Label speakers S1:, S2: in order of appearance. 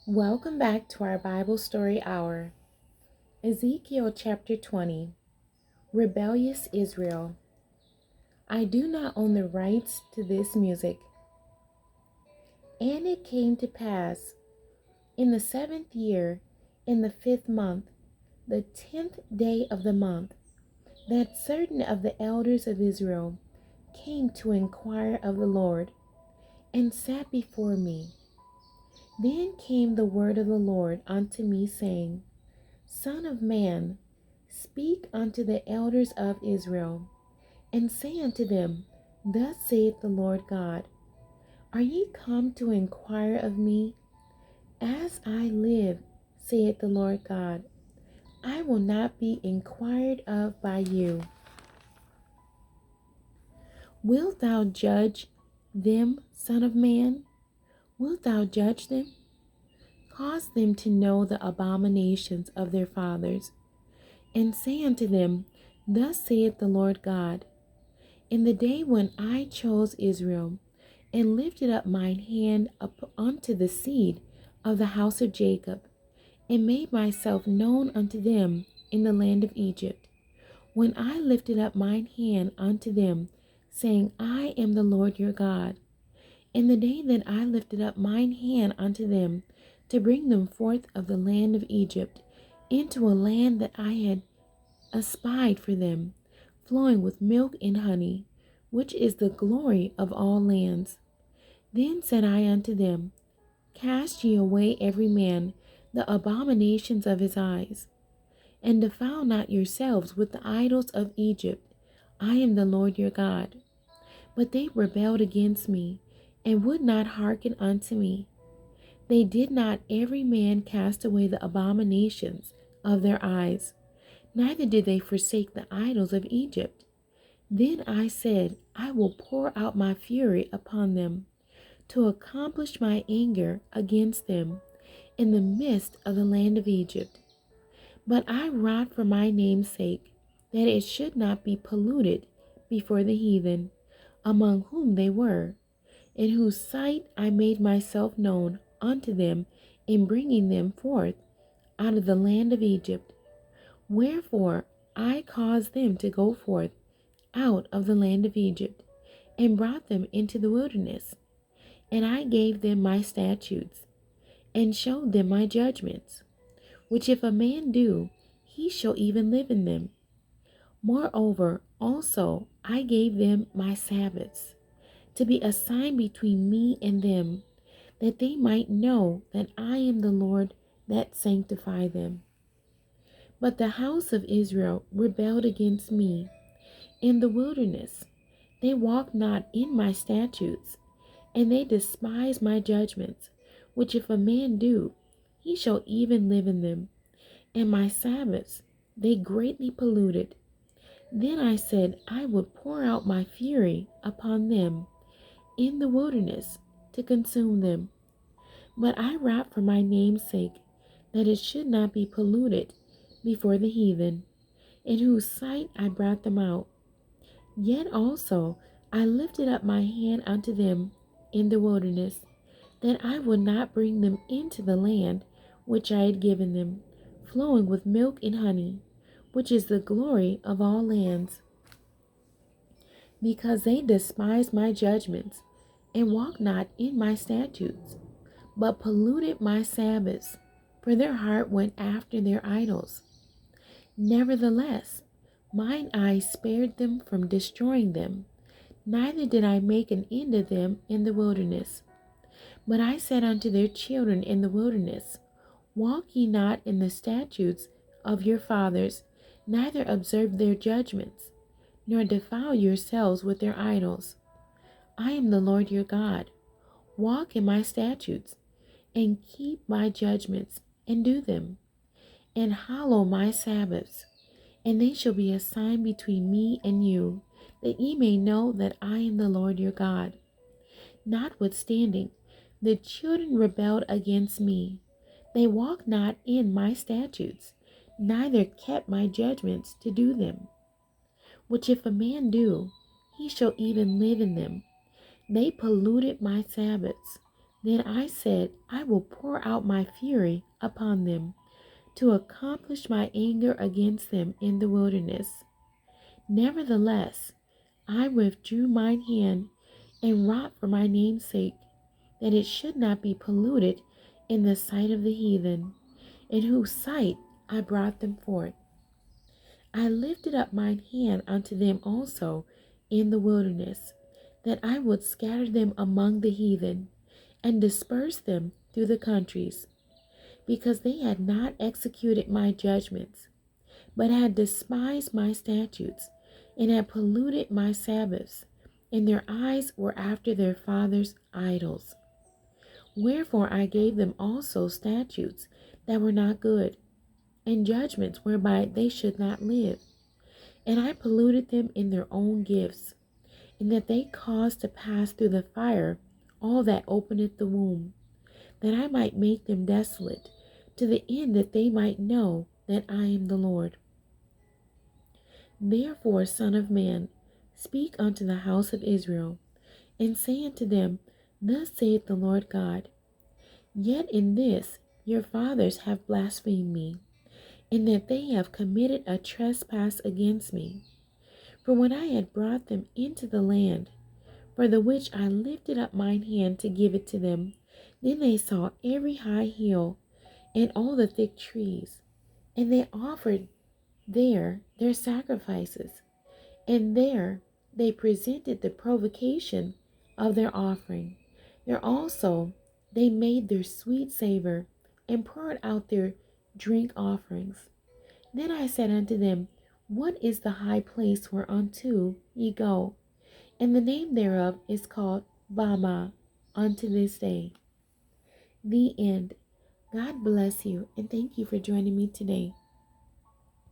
S1: Welcome back to our Bible Story Hour. Ezekiel chapter 20. Rebellious Israel. I do not own the rights to this music. And it came to pass, in the 7th year, in the 5th month, the 10th day of the month, that certain of the elders of Israel came to inquire of the Lord, and sat before me. Then came the word of the Lord unto me, saying, Son of man, speak unto the elders of Israel, and say unto them, Thus saith the Lord God, Are ye come to inquire of me? As I live, saith the Lord God, I will not be inquired of by you. Wilt thou judge them, Son of man? Wilt thou judge them? Cause them to know the abominations of their fathers, and say unto them, Thus saith the Lord God, In the day when I chose Israel, and lifted up mine hand up unto the seed of the house of Jacob, and made myself known unto them in the land of Egypt, when I lifted up mine hand unto them, saying, I am the Lord your God, in the day that I lifted up mine hand unto them, to bring them forth of the land of Egypt, into a land that I had espied for them, flowing with milk and honey, which is the glory of all lands. Then said I unto them, Cast ye away every man the abominations of his eyes, and defile not yourselves with the idols of Egypt. I am the Lord your God. But they rebelled against me, and would not hearken unto me. They did not every man cast away the abominations of their eyes, neither did they forsake the idols of Egypt. Then I said, I will pour out my fury upon them, to accomplish my anger against them in the midst of the land of Egypt. But I wrought for my name's sake, that it should not be polluted before the heathen, among whom they were, in whose sight I made myself known unto them in bringing them forth out of the land of Egypt. Wherefore I caused them to go forth out of the land of Egypt, and brought them into the wilderness. And I gave them my statutes, and showed them my judgments, which if a man do, he shall even live in them. Moreover, also I gave them my Sabbaths, to be a sign between me and them, that they might know that I am the Lord that sanctify them. But the house of Israel rebelled against me in the wilderness. They walked not in my statutes, and they despised my judgments, which if a man do, he shall even live in them. And my Sabbaths they greatly polluted. Then I said, I would pour out my fury upon them in the wilderness to consume them. But I wrought for my name's sake, that it should not be polluted before the heathen, in whose sight I brought them out. Yet also I lifted up my hand unto them in the wilderness, that I would not bring them into the land which I had given them, flowing with milk and honey, which is the glory of all lands, because they despised my judgments, and walked not in my statutes, but polluted my Sabbaths, for their heart went after their idols. Nevertheless, mine eye spared them from destroying them, neither did I make an end of them in the wilderness. But I said unto their children in the wilderness, Walk ye not in the statutes of your fathers, neither observe their judgments, nor defile yourselves with their idols. I am the Lord your God. Walk in my statutes, and keep my judgments, and do them, and hallow my Sabbaths, and they shall be a sign between me and you, that ye may know that I am the Lord your God. Notwithstanding, the children rebelled against me. They walked not in my statutes, neither kept my judgments to do them, which if a man do, he shall even live in them. They polluted my Sabbaths. Then I said, I will pour out my fury upon them to accomplish my anger against them in the wilderness. Nevertheless, I withdrew mine hand and wrought for my name's sake, that it should not be polluted in the sight of the heathen, in whose sight I brought them forth. I lifted up mine hand unto them also in the wilderness, that I would scatter them among the heathen, and disperse them through the countries, because they had not executed my judgments, but had despised my statutes, and had polluted my Sabbaths, and their eyes were after their fathers' idols. Wherefore I gave them also statutes that were not good, and judgments whereby they should not live. And I polluted them in their own gifts, in that they caused to pass through the fire all that openeth the womb, that I might make them desolate, to the end that they might know that I am the Lord. Therefore, Son of man, speak unto the house of Israel, and say unto them, Thus saith the Lord God, Yet in this your fathers have blasphemed me, in that they have committed a trespass against me. For when I had brought them into the land, for the which I lifted up mine hand to give it to them, then they saw every high hill and all the thick trees, and they offered there their sacrifices, and there they presented the provocation of their offering. There also they made their sweet savor, and poured out their drink offerings. Then I said unto them, What is the high place whereunto ye go? And the name thereof is called Bama unto this day. The end. God bless you, and thank you for joining me today.